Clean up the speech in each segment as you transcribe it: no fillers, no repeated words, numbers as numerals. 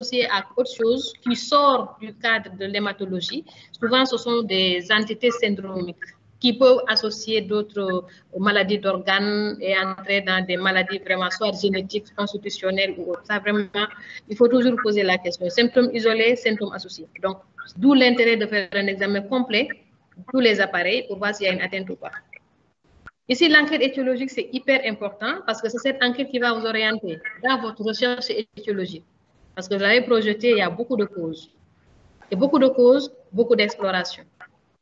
associé à autre chose qui sort du cadre de l'hématologie. Souvent, ce sont des entités syndromiques qui peuvent associer d'autres maladies d'organes et entrer dans des maladies vraiment soit génétiques, constitutionnelles ou autres. Ça, vraiment, il faut toujours poser la question. Symptômes isolés, symptômes associés. Donc, d'où l'intérêt de faire un examen complet de tous les appareils pour voir s'il y a une atteinte ou pas. Ici, l'enquête étiologique, c'est hyper important parce que c'est cette enquête qui va vous orienter dans votre recherche étiologique. Parce que vous avez projeté, il y a beaucoup de causes. Et beaucoup de causes, beaucoup d'exploration.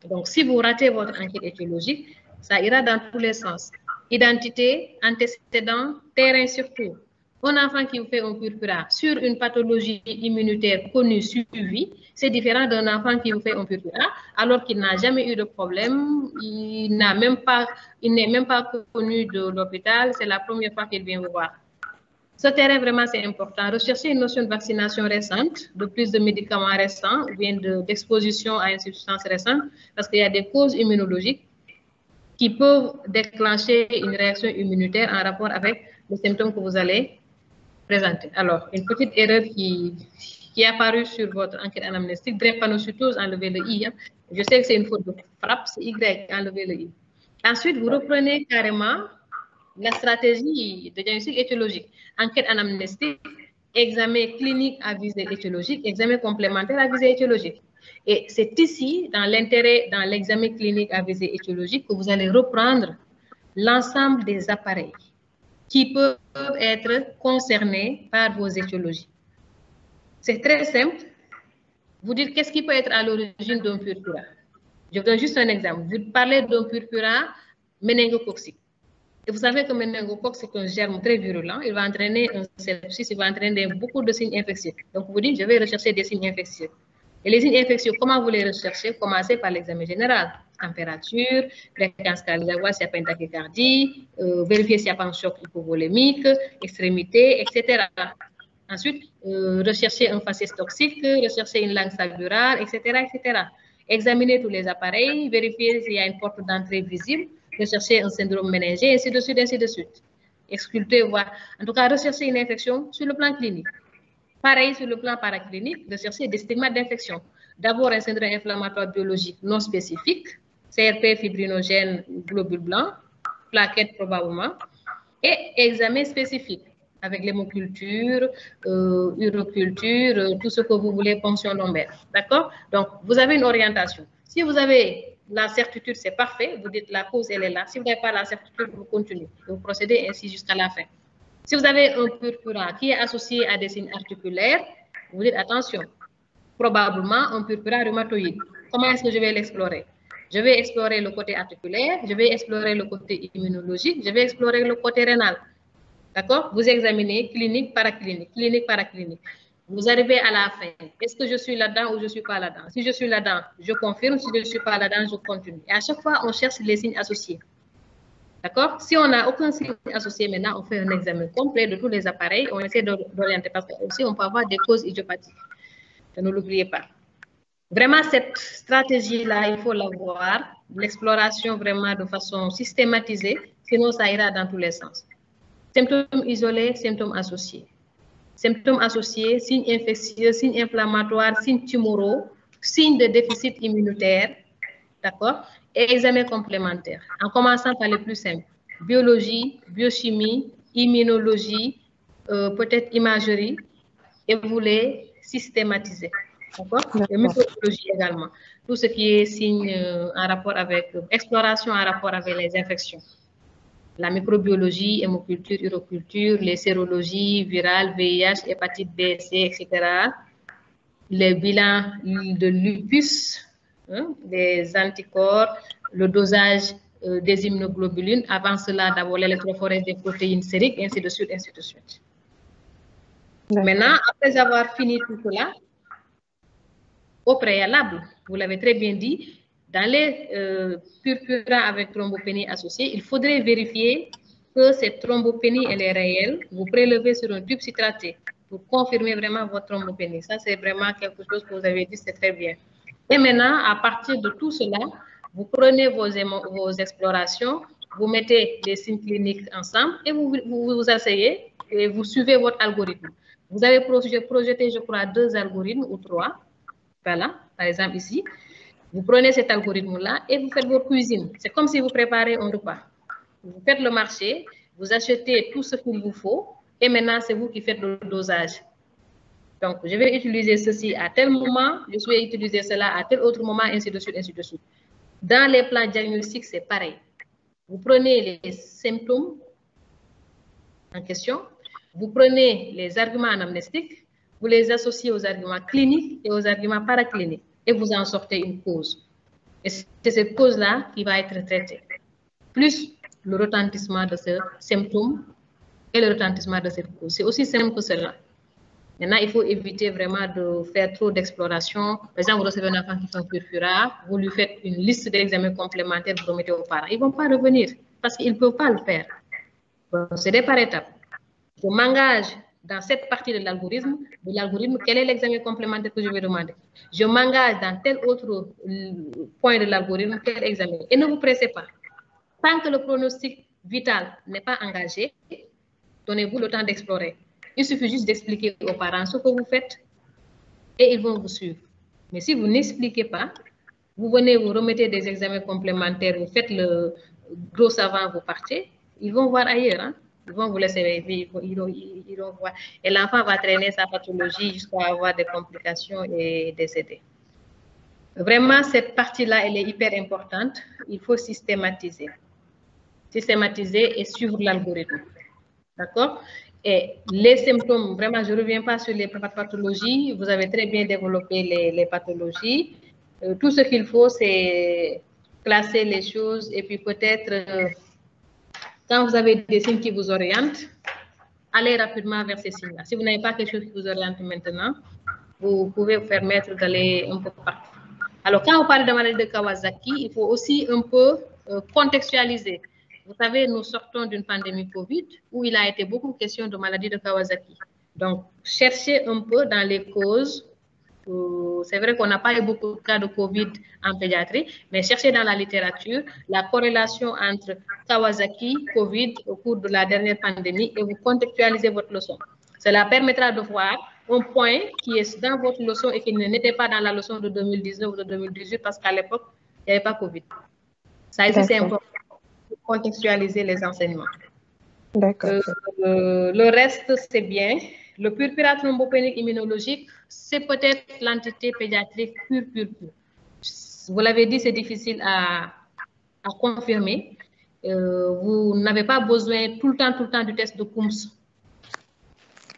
Donc, si vous ratez votre enquête étiologique, ça ira dans tous les sens. Identité, antécédent, terrain surtout. Un enfant qui vous fait un purpura sur une pathologie immunitaire connue, suivie, c'est différent d'un enfant qui vous fait un purpura alors qu'il n'a jamais eu de problème, il n'est même pas connu de l'hôpital, c'est la première fois qu'il vient vous voir. Ce terrain, vraiment, c'est important. Rechercher une notion de vaccination récente, de prise de médicaments récents ou bien d'exposition à une substance récente, parce qu'il y a des causes immunologiques qui peuvent déclencher une réaction immunitaire en rapport avec les symptômes que vous allez présenter. Alors, une petite erreur qui est apparue sur votre enquête anamnestique, drépanocytose, enlevez le I. Hein. Je sais que c'est une faute de frappe, c'est Y, enlevez le I. Ensuite, vous reprenez carrément la stratégie de diagnostic étiologique, enquête anamnestique, examen clinique à visée étiologique, examen complémentaire à visée étiologique. Et c'est ici, dans l'intérêt, dans l'examen clinique à visée étiologique, que vous allez reprendre l'ensemble des appareils qui peuvent être concernés par vos étiologies. C'est très simple. Vous dites qu'est-ce qui peut être à l'origine d'un purpura. Je vous donne juste un exemple. Vous parlez d'un purpura méningocoxique. Et vous savez que le méningocoque, c'est un germe très virulent. Il va entraîner un sepsis, il va entraîner beaucoup de signes infectieux. Donc, vous dites, je vais rechercher des signes infectieux. Et les signes infectieux, comment vous les recherchez? Commencez par l'examen général. Température, fréquence cardiaque, s'il n'y a pas une tachycardie, vérifier s'il n'y a pas un choc hypovolémique, extrémité, etc. Ensuite, rechercher un faciès toxique, rechercher une langue salvurale, etc., etc. Examiner tous les appareils, vérifier s'il y a une porte d'entrée visible, rechercher un syndrome méningé, ainsi de suite, ainsi de suite. Exculter, voir. En tout cas, rechercher une infection sur le plan clinique. Pareil sur le plan paraclinique, rechercher des stigmates d'infection. D'abord, un syndrome inflammatoire biologique non spécifique, CRP fibrinogène, globule blanc, plaquettes probablement, et examen spécifique avec l'hémoculture, uroculture, tout ce que vous voulez, ponction lombaire. D'accord? Donc, vous avez une orientation. Si vous avez la certitude, c'est parfait. Vous dites la cause, elle est là. Si vous n'avez pas la certitude, vous continuez. Vous procédez ainsi jusqu'à la fin. Si vous avez un purpura qui est associé à des signes articulaires, vous dites attention, probablement un purpura rhumatoïde. Comment est-ce que je vais l'explorer? Je vais explorer le côté articulaire, je vais explorer le côté immunologique, je vais explorer le côté rénal. D'accord? Vous examinez clinique, paraclinique. Vous arrivez à la fin. Est-ce que je suis là-dedans ou je ne suis pas là-dedans? Si je suis là-dedans, je confirme. Si je ne suis pas là-dedans, je continue. Et à chaque fois, on cherche les signes associés. D'accord? Si on n'a aucun signe associé maintenant, on fait un examen complet de tous les appareils. On essaie d'orienter parce que aussi on peut avoir des causes idiopathiques. Ne l'oubliez pas. Vraiment, cette stratégie-là, il faut l'avoir. L'exploration vraiment de façon systématisée. Sinon, ça ira dans tous les sens. Symptômes isolés, symptômes associés. Symptômes associés, signes infectieux, signes inflammatoires, signes tumoraux, signes de déficit immunitaire, d'accord? Et examen complémentaire, en commençant par les plus simples. Biologie, biochimie, immunologie, peut-être imagerie, et vous les systématisez, d'accord? Et microbiologie également. Tout ce qui est signe en rapport avec, exploration en rapport avec les infections. La microbiologie, hémoculture, uroculture, les sérologies virales, VIH, hépatite B, C, etc. Les bilans de lupus, hein, des anticorps, le dosage des immunoglobulines. Avant cela, d'abord l'électrophorèse des protéines sériques, ainsi de suite, ainsi de suite. Maintenant, après avoir fini tout cela, au préalable, vous l'avez très bien dit, dans les purpurins avec thrombopénie associée, il faudrait vérifier que cette thrombopénie, elle est réelle. Vous prélevez sur un tube citraté pour confirmer vraiment votre thrombopénie. Ça, c'est vraiment quelque chose que vous avez dit, c'est très bien. Et maintenant, à partir de tout cela, vous prenez vos explorations, vous mettez les signes cliniques ensemble et vous asseyez et vous suivez votre algorithme. Vous avez projeté, je crois, 2 algorithmes ou 3. Voilà, par exemple ici. Vous prenez cet algorithme-là et vous faites votre cuisine. C'est comme si vous préparez un repas. Vous faites le marché, vous achetez tout ce qu'il vous faut et maintenant, c'est vous qui faites le dosage. Donc, je vais utiliser ceci à tel moment, je vais utiliser cela à tel autre moment, ainsi de suite, ainsi de suite. Dans les plans diagnostiques, c'est pareil. Vous prenez les symptômes en question, vous prenez les arguments anamnestiques, vous les associez aux arguments cliniques et aux arguments paracliniques et vous en sortez une cause. Et c'est cette cause-là qui va être traitée. Plus le retentissement de ce symptôme et le retentissement de cette cause. C'est aussi simple que cela. Maintenant, il faut éviter vraiment de faire trop d'exploration. Par exemple, vous recevez un enfant qui fait un purpura, vous lui faites une liste d'examens complémentaires, vous remettez aux parents. Ils ne vont pas revenir parce qu'ils ne peuvent pas le faire. Procédez par étapes. Je m'engage dans cette partie de l'algorithme, quel est l'examen complémentaire que je vais demander. Je m'engage dans tel autre point de l'algorithme, quel examen. Et ne vous pressez pas. Tant que le pronostic vital n'est pas engagé, donnez-vous le temps d'explorer. Il suffit juste d'expliquer aux parents ce que vous faites et ils vont vous suivre. Mais si vous n'expliquez pas, vous venez, vous remettez des examens complémentaires, vous faites le gros savant, vous partez, ils vont voir ailleurs. Hein? Ils vont vous laisser, ils vont voir. Et l'enfant va traîner sa pathologie jusqu'à avoir des complications et décéder. Vraiment, cette partie-là, elle est hyper importante. Il faut systématiser. Systématiser et suivre l'algorithme. D'accord? Et les symptômes, vraiment, je ne reviens pas sur les pathologies. Vous avez très bien développé les pathologies. Tout ce qu'il faut, c'est classer les choses et puis peut-être, quand vous avez des signes qui vous orientent, allez rapidement vers ces signes-là. Si vous n'avez pas quelque chose qui vous oriente maintenant, vous pouvez vous permettre d'aller un peu partout. Alors, quand on parle de maladie de Kawasaki, il faut aussi un peu contextualiser. Vous savez, nous sortons d'une pandémie Covid où il a été beaucoup question de maladie de Kawasaki. Donc, cherchez un peu dans les causes. C'est vrai qu'on n'a pas eu beaucoup de cas de Covid en pédiatrie, mais cherchez dans la littérature la corrélation entre Kawasaki, Covid au cours de la dernière pandémie et vous contextualisez votre leçon. Cela permettra de voir un point qui est dans votre leçon et qui n'était pas dans la leçon de 2019 ou de 2018 parce qu'à l'époque, il n'y avait pas Covid. Ça aussi, c'est important pour contextualiser les enseignements. D'accord. Le reste, c'est bien. Le purpura thrombopénique immunologique, c'est peut-être l'entité pédiatrique pure. Vous l'avez dit, c'est difficile à confirmer. Vous n'avez pas besoin tout le temps du test de Coombs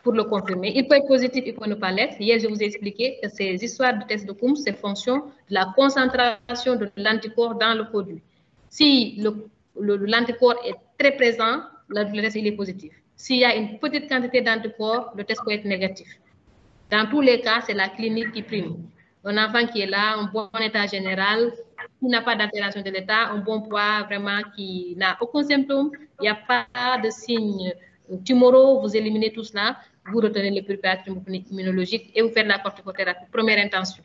pour le confirmer. Il peut être positif, il peut ne pas l'être. Hier, je vous ai expliqué que ces histoires de test de Coombs, c'est fonction de la concentration de l'anticorps dans le produit. Si l'anticorps est très présent, le test il est positif. S'il y a une petite quantité d'anticorps, le test peut être négatif. Dans tous les cas, c'est la clinique qui prime. Un enfant qui est là, un bon état général, qui n'a pas d'altération de l'état, un bon poids, vraiment qui n'a aucun symptôme, il n'y a pas de signe tumoraux, vous éliminez tout cela, vous retenez le purpura thrombopénique immunologique et vous faites la corticothérapie. Première intention.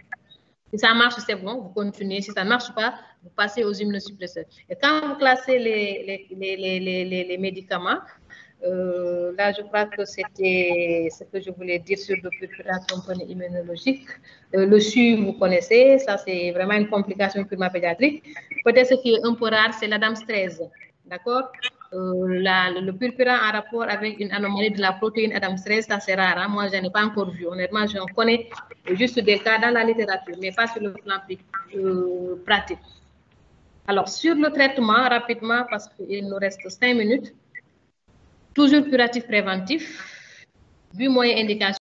Si ça marche, c'est bon, vous continuez. Si ça ne marche pas, vous passez aux immunosuppresseurs. Et quand vous classez les médicaments, là, je crois que c'était ce que je voulais dire sur le purpura thrombopénique immunologique. Le SU, vous connaissez, ça c'est vraiment une complication purement pédiatrique. Peut-être ce qui est un peu rare, c'est l'Adams 13. D'accord? Le purpura en rapport avec une anomalie de la protéine Adams 13, ça c'est rare. Hein? Moi, je n'ai pas encore vu. Honnêtement, j'en connais juste des cas dans la littérature, mais pas sur le plan pratique. Alors, sur le traitement, rapidement, parce qu'il nous reste 5 minutes, toujours curatif préventif, vu moyen indication.